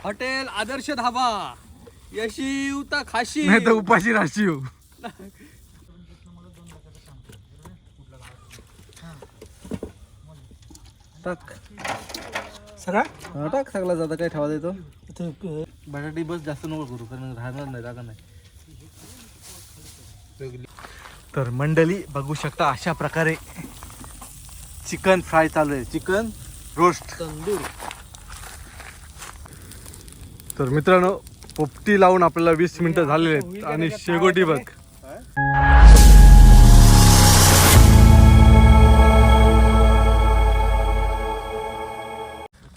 Hotel आदर्श धाबा यशी उता खाशी नाही तर उपाशी राशी हो. टाक सगळा हा टाक सगळा जाता काय ठेवा देतो बटाटी बस जास्त नको करू कारण राहणार नाही जागा नाही. तर मंडळी बघू शकता अशा प्रकारे चिकन फ्राय चालू आहे, चिकन रोस्ट तंदूर. तर मित्रांनो पोपटी लावून आपल्याला 20 मिनिटं झालेले आहेत आणि शेगोटी बघ.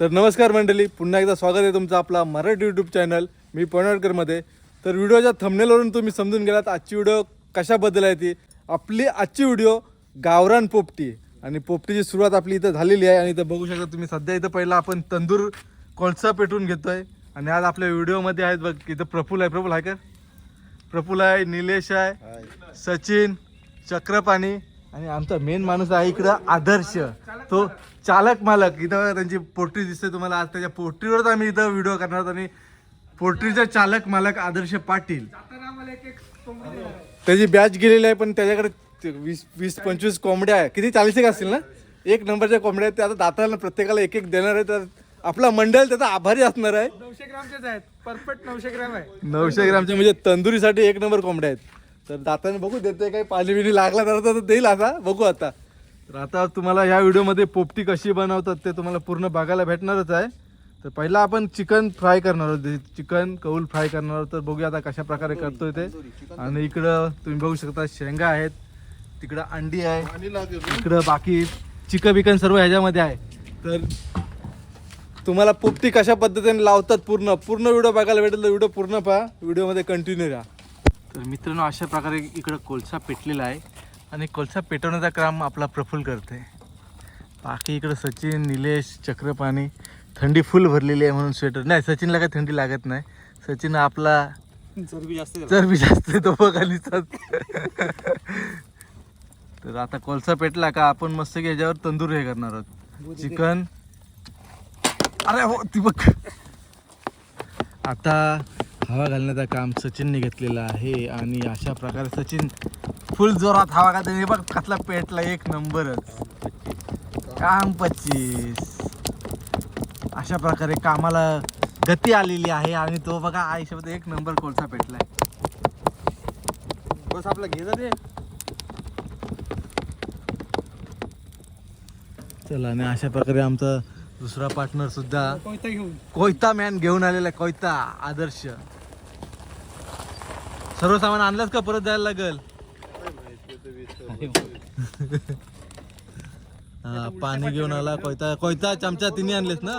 तर नमस्कार मंडळी, पुन्हा एकदा स्वागत आहे तुमचं आपला मराठी यूट्यूब चॅनल मी पवनाळकरमध्ये. तर व्हिडिओच्या थंबनेलवरून तुम्ही समजून गेलात आजची व्हिडिओ कशाबद्दल आहे. ती आपली आजची व्हिडिओ गावरान पोपटी आणि पोपटीची सुरुवात आपली इथं झालेली आहे. आणि इथं बघू शकता तुम्ही सध्या इथं पहिला आपण तंदूर कोळसा पेटून घेतोय. आणि आज आपल्या व्हिडिओमध्ये आहेत बघ इथं प्रफुल आहे, प्रफुल आहे का? प्रफुल आहे, निलेश आहे, सचिन, चक्रपाणी आणि आमचा मेन माणूस आहे इकडं आदर्श, तो चालक मालक. इथं त्यांची पोल्ट्री दिसते तुम्हाला. आज त्याच्या पोल्ट्रीवरच आम्ही इथं व्हिडिओ करणार आहोत. आणि पोल्ट्रीचा चालक मालक आदर्श पाटील, त्याची बॅच गेलेली आहे पण त्याच्याकडे 20-25 कोंबड्या आहे. किती 40 असतील ना? एक नंबरच्या कोंबड्या आहेत. ते आता दाताला प्रत्येकाला एक एक देणार आहे. तर आपला मंडळ त्याचा आभारी असणार आहे. 900 ग्रामचेच आहेत, परफेक्ट 900 ग्राम आहे. 900 ग्रामचे म्हणजे तंदुरीसाठी एक नंबर कोंबड्या आहेत. तर दाताने बघू देते काही पाणी बिणी लागला तर देईल, असा बघू आता. तर आता तुम्हाला या व्हिडिओमध्ये पोपटी कशी बनवतात ते तुम्हाला पूर्ण बघायला भेटणारच आहे. तर पहिला आपण चिकन फ्राय करणार आहोत, चिकन कौल फ्राय करणार आहोत. तर बघूया आता कशा प्रकारे करतोय ते. आणि इकडं तुम्ही बघू शकता शेंगा आहेत, तिकडं अंडी आहे, इकडं बाकी चिकन बिकन सर्व ह्याच्यामध्ये आहे. तर तुम्हाला पोपटी कशा पद्धतीने लावतात पूर्ण व्हिडिओ बघायला भेटेल. तर व्हिडिओ पूर्ण पहा, व्हिडिओमध्ये कंटिन्यू राहा. तर मित्रांनो अशा प्रकारे इकडं कोळसा पेटलेला आहे आणि कोळसा पेटवण्याचा काम आपला प्रफुल करते. बाकी इकडं सचिन, निलेश, चक्रपाणी. थंडी फुल भरलेली आहे म्हणून स्वेटर नाही. सचिनला काही थंडी लागत नाही. सचिन आपला चरबी जास्त आहे तो बघालीचाच. तर आता कोळसा पेटला का आपण मस्त की ह्याच्यावर तंदूर हे करणार आहोत, चिकन. अरे हो ती बघ. आता हवा घालण्याचं काम सचिनने घेतलेलं आहे. आणि अशा प्रकारे सचिन फुल जोरात हवा घालते. हे बघ कसला पेटला, एक नंबरच काम 25. अशा प्रकारे कामाला गती आलेली आहे. आणि तो बघा आयुष्यात एक नंबर कोळसा पेटलाय. बस आपला घे दे. चला, आणि अशा प्रकारे आमचा दुसरा पार्टनर सुद्धा कोयता घेऊन कोयता मॅन घेऊन आलेला आहे. कोयता आदर्श. सर्व सामान आणलंच का परत जायला लागल? हा, पाणी घेऊन आला. कोयता चमचा तिन्ही आणलेस ना?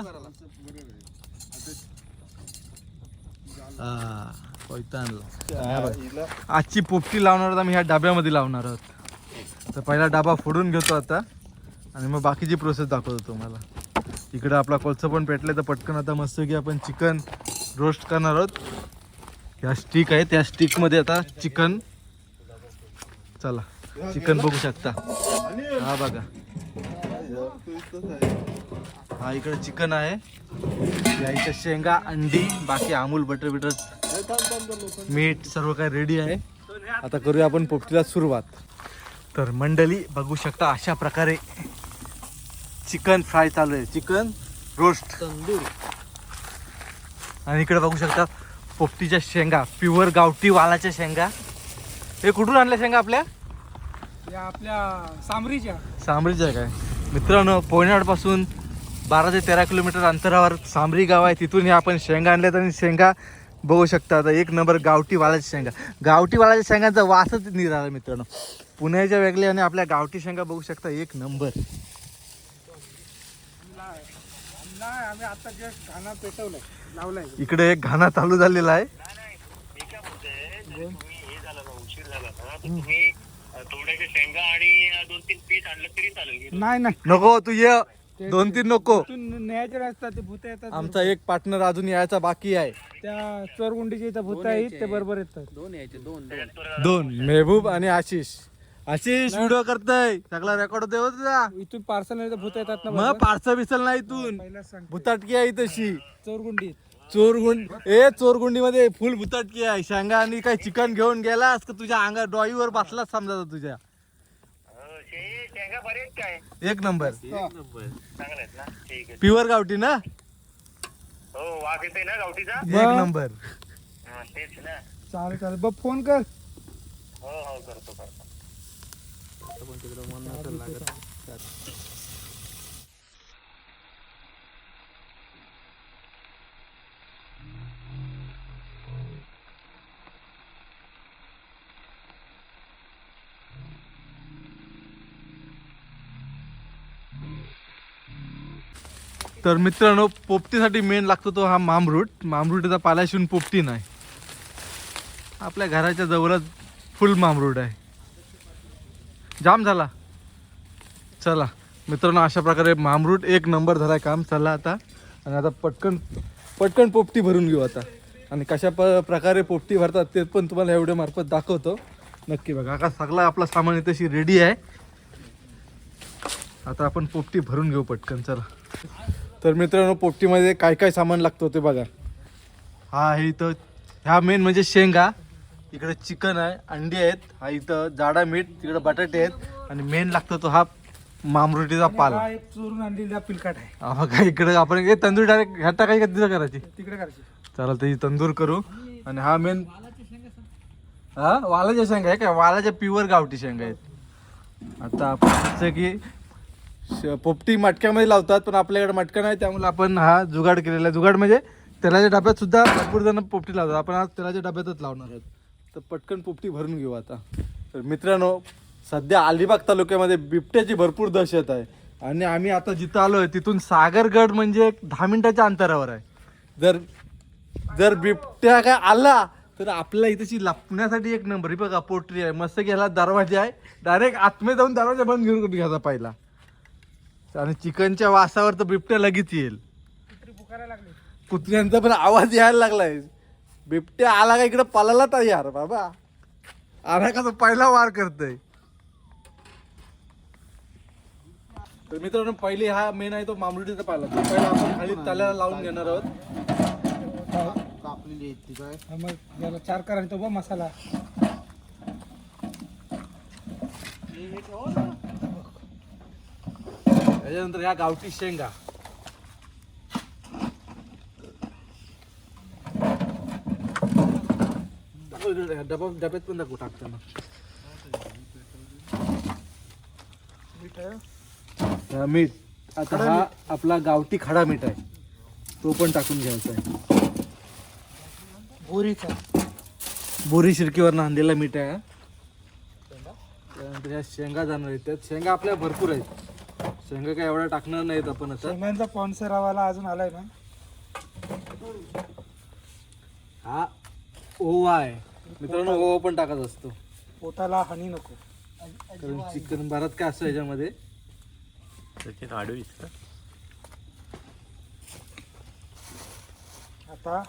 हा, कोयता आणला. आजची पोपटी लावणार आहोत आम्ही ह्या डब्यामध्ये लावणार आहोत. तर पहिला डबा फोडून घेतो आता आणि मग बाकीची प्रोसेस दाखवतो तुम्हाला. इकडं आपला कोळसा पण पेटलाय. तर पटकन आता मस्त की आपण चिकन रोस्ट करणार आहोत. ह्या स्टिक आहे, त्या स्टिक मध्ये आता चिकन. चला, चिकन बघू शकता. हा बघा, हा इकडे चिकन आहे. या इथे शेंगा, अंडी, बाकी अमूल बटर मीठ सर्व काही रेडी आहे. आता करूया आपण पोपटीला सुरुवात. तर मंडळी बघू शकता अशा प्रकारे चिकन फ्राय चालू आहे, चिकन रोस्ट तंदूर. आणि इकडे बघू शकता पोपटीच्या शेंगा, प्युअर गावठी वालाच्या शेंगा. हे कुठून आणल्या शेंगा? आपल्या सांबरीच्या काय मित्रांनो? पोयनाडपासून 12 ते 13 किलोमीटर अंतरावर सांबरी गाव आहे. तिथून हे आपण शेंगा आणल्यात. आणि शेंगा बघू शकता आता एक नंबर गावठी वालाच्या शेंगा. गावठी वालाच्या शेंगांचा वासच निघाला मित्रांनो. पुण्याच्या वेगळ्या आणि आपल्या गावठी शेंगा बघू शकता एक नंबर. इकडे एक घाणा चालू झालेला आहे. नाही नको तू ये, 2-3 नको. न्यायचे रस्तात ते भूत येतात. आमचा एक पार्टनर अजून यायचा बाकी आहे. त्या चोरगुंडीच्या इथं भूत आहेत, ते बरोबर येतात. दोन मेहबूब आणि आशिष. आशिष व्हिडिओ करतोय, सगळा रेकॉर्ड देव तुझा. इथून पार्सल भूत येतात ना. मग पार्सल बिसल नाही इथून. पहिलाच सांग, भुताटकी आहे तशी. चोरगुंडी चोरगुंडीमध्ये फुल भुताटकी आहे. शेंगा आणि काय चिकन घेऊन गेलास का तुझ्या अंगा डॉईवर बसलाच समजा तुझ्या. शेंगा बरेच काय एक नंबर चांगले आहेत ना. ठीक आहे. प्युअर गावठी ना. हो वाघ येते ना गावठीचा. एक नंबर. तेच ना. चालेल बघ फोन कर. हो करतो. तर मित्रांनो, पोपटीसाठी मेन लागतो तो हा मामरूट. मामरूटीचा पाला शिवून पोपटी नाही. आपल्या घराच्या जवळच फुल मामरूट आहे. जाम झाला. चला मित्रांनो, अशा प्रकारे मामरूट एक नंबर झालाय काम. चला आता आणि आता पटकन पोपटी भरून घेऊ आता. आणि कशा प्रकारे पोपटी भरतात ते पण तुम्हाला एवढ्या मार्फत दाखवतो. नक्की बघा. का सगळा आपला सामान तशी रेडी आहे. आता आपण पोपटी भरून घेऊ पटकन. चला. तर मित्रांनो, पोपटीमध्ये काय काय सामान लागतं ते बघा. हा आहे इथं. ह्या मेन म्हणजे शेंगा. इकडे चिकन आहे, अंडी आहेत. हा इथं जाडा मीठ, तिकडे बटाटे आहेत. आणि मेन लागतो तो हा मामरुटीचा पाला. हा एक चोरून आणलेला पिलकाट आहे. हा बघा इकडे आपण तंदूर डायरेक्ट ह्या टाकायची का तिथं करायची. तिकडे करायची. चला त्याची तंदूर करू. आणि हा मेन हा वालाच्या शेंगा आहे काय. वालाच्या प्युअर गावठी शेंगा आहेत. आता आपण असं की पोपटी मटक्यामध्ये लावतात, पण आपल्याकडे मटका नाही, त्यामुळे आपण हा जुगाड केलेला आहे. जुगाड म्हणजे तेलाच्या डब्यात सुद्धा भरपूर जण पोपटी लावतात. आपण आज तेलाच्या डब्यातच लावणार आहोत. तर पटकन पोपटी भरून घेऊ आता. तर मित्रांनो, सध्या अलिबाग तालुक्यामध्ये बिबट्याची भरपूर दहशत आहे. आणि आम्ही आता जिथं आलो आहे तिथून सागरगड म्हणजे 10 मिनिटाच्या अंतरावर आहे. जर बिबट्या काय आला तर आपल्याला इथेची लपण्यासाठी एक नंबर. ही बघा पोटरी आहे मस्त. गेला दरवाजा आहे. डायरेक्ट आतमध्ये जाऊन दरवाजा बंद घेऊन घ्यायचा पहिला. आणि चिकनच्या वासावर तर बिबट्या लगेच येईल. कुत्र्यांचा पण आवाज यायला लागलाय. बिबट्या आला का इकडे पळायला तयार बाबा. आला का तो पहिला वार करतोय. तर मित्रांनो, पहिले हा मेन आहे तो मामरुटीचा पाला. तो पहिला आपण खाली तल्याला लावून घेणार आहोत. कापलेली ती काय. हा, मग याला 4 करा तो बघ मसाला. त्याच्यानंतर ह्या गावठी शेंगा. डब्यात पण दाखवू टाकताना. मीठ. आता हा आपला गावठी खडा मीठ आहे, तो पण टाकून घ्यायचा आहे. बोरीचा बोरी शिरकीवर आणलेला मीठ आहे. त्यानंतर ह्या शेंगा जाणार आहेत. त्यात शेंगा आपल्या भरपूर आहेत. शेंगा काय एवढ्या टाकणार नाहीत आपण आता. शेंगांचा स्पॉन्सर आवाला अजून आलाय ना. हा ओवा आहे मित्रांनो. ओवा पण टाकत असतो पोटाला हानी नको. कारण चिकन भारत काय असतं ह्याच्यामध्ये. आता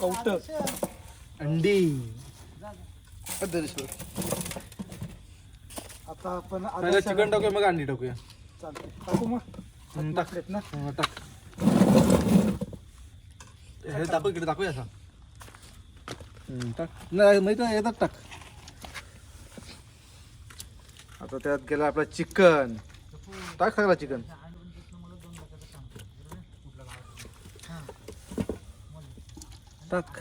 कवट अंडी. आता आपण पहिला चिकन टाकूया मग अंडी टाकूया. चालतंय. टाकू मग. टाकलेत ना. टाक. हे टाकू इकडे टाकूया असा. टाक नाही माहिती आहे येतात टाक. आता त्यात गेला आपला चिकन. टाक सगळा चिकन. टाक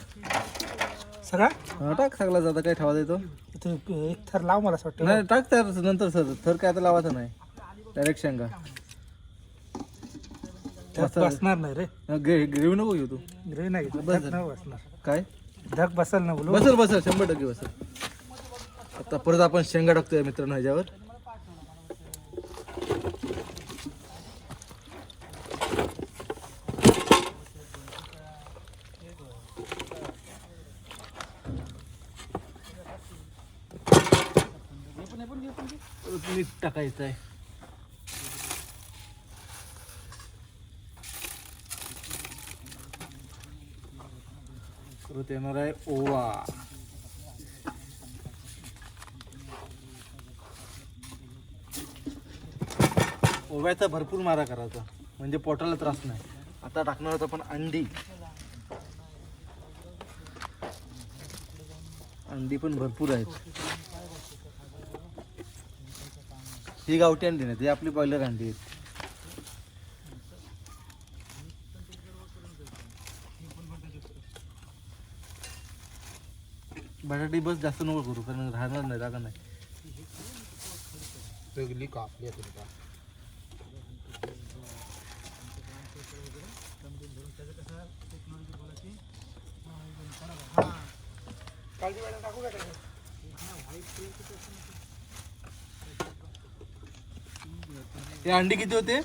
सगळा. हा टाक सगळा. जाता काय ठेवा देतो. इथे एक थर लाव मला असं वाटतं. नाही टाक तर नंतर सर. थर काय आता लावायचं नाही. डायरेक्ट शेंगा. धग बसणार नाही रे. ग्रेव्ही नको घेऊ तू. ग्रे नाही बस धग झालं. नाही बसणार. काय धग बसल ना बोलू. बसल 100% बसल. आता परत आपण शेंगा टाकतोय मित्रांनो ह्याच्यावर. मीठ टाकायचं आहे. परत येणार आहे ओवा. ओव्याचा भरपूर मारा करायचा म्हणजे पोटाला त्रास नाही. आता टाकणार आहोत आपण अंडी. अंडी पण भरपूर आहेत. ही गावठी अंडी नाही, ती आपली बॉयलर अंडी आहेत. बटाटे बस जास्त नको करू कारण राहणार नाही, जागा नाही. हे अंडी किती होते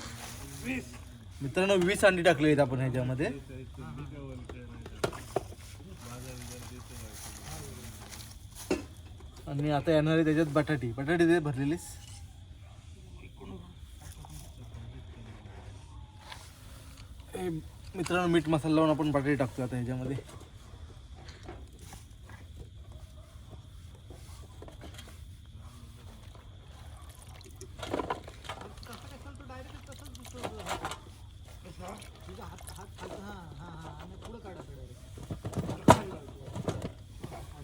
मित्रांनो? 20 अंडी टाकले आहेत आपण ह्याच्यामध्ये. आणि आता येणार आहे त्याच्यात बटाटी. बटाटी ते भरलेलीस. मित्रांनो मीठ मसाला लावून आपण बटाटे टाकतो आता ह्याच्यामध्ये.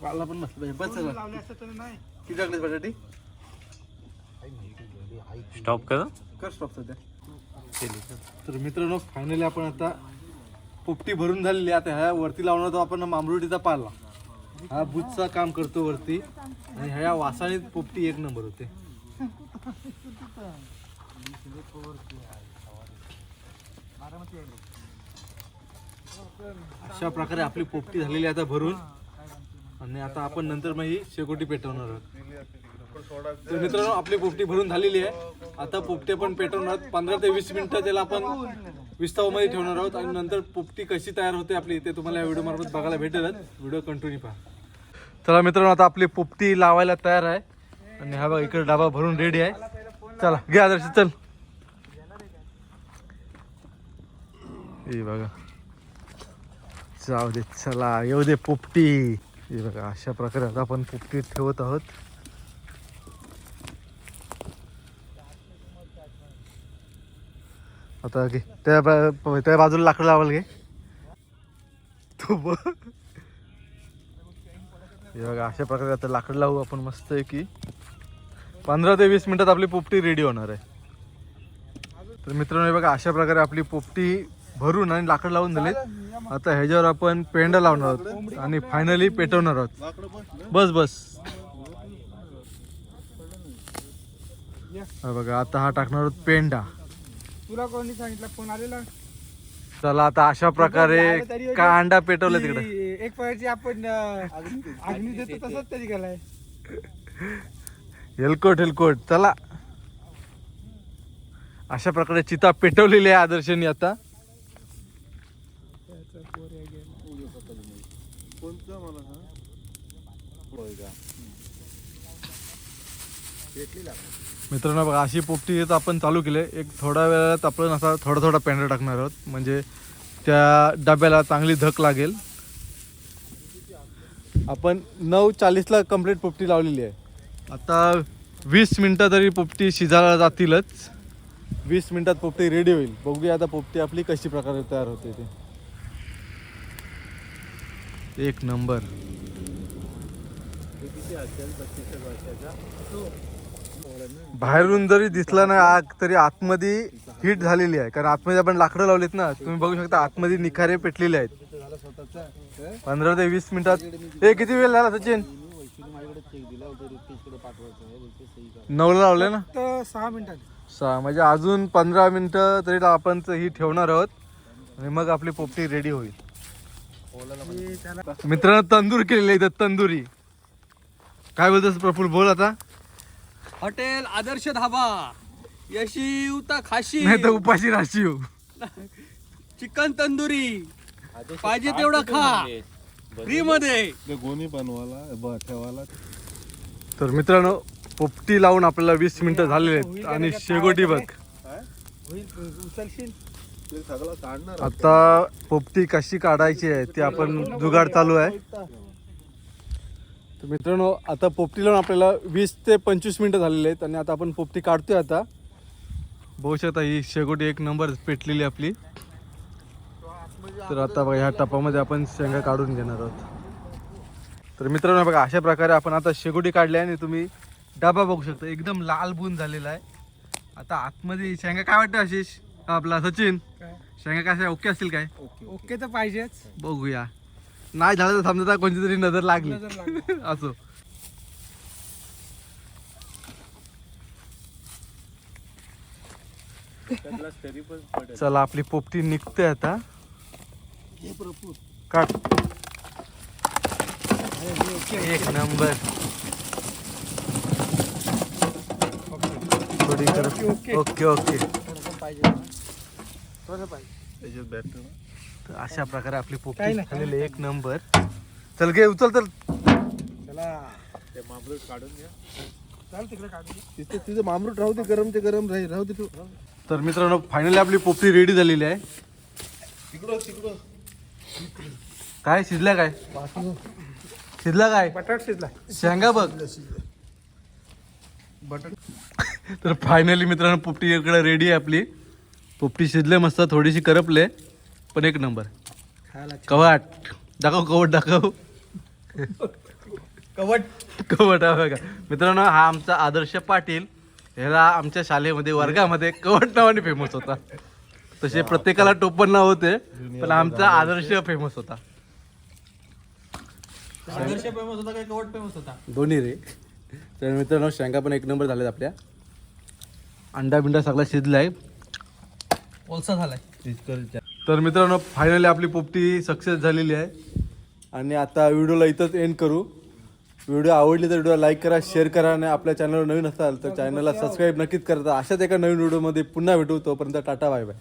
पाला पण मस्त पाहिजे. बस सगळं किती टाकलेस बटाटी? स्टॉप करा. कर स्टॉप सध्या. तर मित्रांनो फायनली आपण आता पोपटी भरून झालेली. आता ह्या वरती लावणार होतो आपण मामरुटीचा पाला. हा भुजचा काम करतो वरती आणि ह्या वासाने पोपटी एक नंबर होते. अशा प्रकारे आपली पोपटी झालेली आता भरून. आणि आता आपण नंतर मग ही शेकोटी पेटवणार आहोत. तर मित्रांनो आपली पोपटी भरून झालेली आहे. आता पोपटी पण पेटवणार आहोत. 15 ते 20 मिनिटं त्याला आपण विस्तावामध्ये ठेवणार आहोत. आणि नंतर पोपटी कशी तयार होते आपली ते तुम्हाला या व्हिडिओ मार्फत बघायला भेटेलच. व्हिडिओ कंटिन्यू पहा. चला मित्रांनो आता आपली पोपटी लावायला तयार आहे. आणि हा बघा इकडे डबा भरून रेडी आहे. चला घे आदर्श चल. हे बघा जाऊ दे. चला येऊ दे पोपटी. हे बघा अशा प्रकारे आता आपण पोपटी ठेवत आहोत. आता घे त्या बाजूला लाकूड लावाल घे तू बघ. हे बघा अशा प्रकारे आता लाकूड लावू आपण मस्त आहे की 15 ते 20 मिनिटात आपली पोपटी रेडी होणार आहे. तर मित्रांनो हे बघा अशा प्रकारे आपली पोपटी भरून आणि लाकड लावून झाले. आता ह्याच्यावर आपण पेंडा लावणार आहोत आणि फायनली पेटवणार आहोत. बस बस हा बघा आता हा टाकणार आहोत पेंडा. तुला कोणी सांगितलं? फोन आलेला. चला आता अशा प्रकारे का अंडा पेटवलं तिकडे. एक पायाची आपण अग्नी देतो तसंच तरी गेलाय. हेलकोट. चला अशा प्रकारे चिता पेटवलेली आहे आदर्शनी आता. मित्रांनो बघा अशी पोपटी आपण चालू केली. एक थोड्या वेळात आपण असा थोडा पेंडा टाकणार आहोत म्हणजे त्या डब्याला चांगली धक लागेल. आपण 9:40ला कंप्लीट पोपटी लावलेली आहे. आता 20 मिनटं तरी पोपटी शिजायला जातीलच. 20 मिनिटात पोपटी रेडी होईल. बघूया आता पोपटी आपली कशी प्रकारे तयार होते ते. एक नंबर. बाहेरून जरी दिसला ना आग तरी आतमध्ये हीट झालेली आहे. कारण आतमध्ये आपण लाकडं लावलीत ना. तुम्ही बघू शकता आतमध्ये निखारे पेटलेले आहेत. 15 ते 20 मिनिटात. हे किती वेळ झाला सचिन? 9ला लावले ना. 6 मिनिटात. 6 म्हणजे अजून 15 मिनिटं तरी आपण ही ठेवणार आहोत आणि मग आपली पोपटी रेडी होईल. मित्रांनो तंदूर केलेली आहे. तंदुरी काय बोलतोस प्रफुल? बोल आता. हॉटेल आदर्श धाबा यशी उता खाशी नाही तर उपाशी राशी हो. चिकन तंदुरी पाहिजे तेवढं खा फ्री मध्ये. गोणी बनवायला ठेवायला. तर मित्रांनो पोपटी लावून आपल्याला 20 मिनिटं झालेली आहेत आणि शेकोटी बघ. उचलशील आता पोपटी कशी काढायची आहे ते आपण जुगाड चालू आहे. तर मित्रांनो आता पोपटी लावून आपल्याला 20 ते 25 मिनिटं झालेली आहेत आणि आता आपण पोपटी काढतोय. आता बघू शकता ही शेकोटी एक नंबर पेटलेली आपली. तर आता बघा ह्या टपामध्ये आपण शेंगा काढून घेणार आहोत. तर मित्रांनो बघा अशा प्रकारे आपण आता शेकोटी काढली आहे आणि तुम्ही डबा बघू शकता एकदम लाल बुन झालेला आहे. आता आतमध्ये शेंगा काय वाटतं आशिष आपला सचिन शेंगा कशा ओके असतील काय ओके तर पाहिजेच. बघूया नाही झालं तर समजा कोणती तरी नजर लागली नजर लागली. असो. चला आपली पोपटी निघते आता. काट एक नंबर थोडी ओके. Okay okay. थोडंसं पाहिजे ना. थोडंसं पाहिजे. तर अशा प्रकारे आपली काही पोपटी नाही, काही झालेली एक नंबर. चल घे उचल चल. चला चाल तिकडे काढू दे. तिथे मामरूट राहू दे गरम ते गरम राहू दे. तर मित्रांनो फायनली आपली पोपटी रेडी झालेली आहे. काय शिजल्या काय शिजला काय बटाट शिजला. शेंगा बघ. तर फायनली मित्रांनो पोपटी इकडे रेडी आहे आपली. पोपटी शिजले मस्त थोडीशी करपले पण एक नंबर. खायला कवाट दाखव कवट दाखव. कवट. कवट हा बघा मित्रांनो हा आमचा आदर्श पाटील. ह्याला आमच्या शाळेमध्ये वर्गामध्ये कवट नावाने फेमस होता. तसे प्रत्येकाला टोपण नाव होते पण आमचा आदर्श फेमस होता. आदर्श फेमस होता काय कवट फेमस होता. दोन्ही रे. तर मित्रांनो शेंगा पण एक नंबर झालेत आपल्या. अंडा बिंडा सगळा शिजलाय ओलसा झालाय. तर मित्रांनो फायनली आपली पोपटी सक्सेस झालेली आहे. आणि आता व्हिडिओला इथंच एंड करू. व्हिडिओ आवडली तर व्हिडिओ लाईक करा शेअर करा आणि आपल्या चॅनलवर नवीन असाल तर चॅनलला सबस्क्राईब नक्कीच करता. अशाच एका नवीन व्हिडिओमध्ये पुन्हा भेटू. तोपर्यंत टाटा बाय बाय.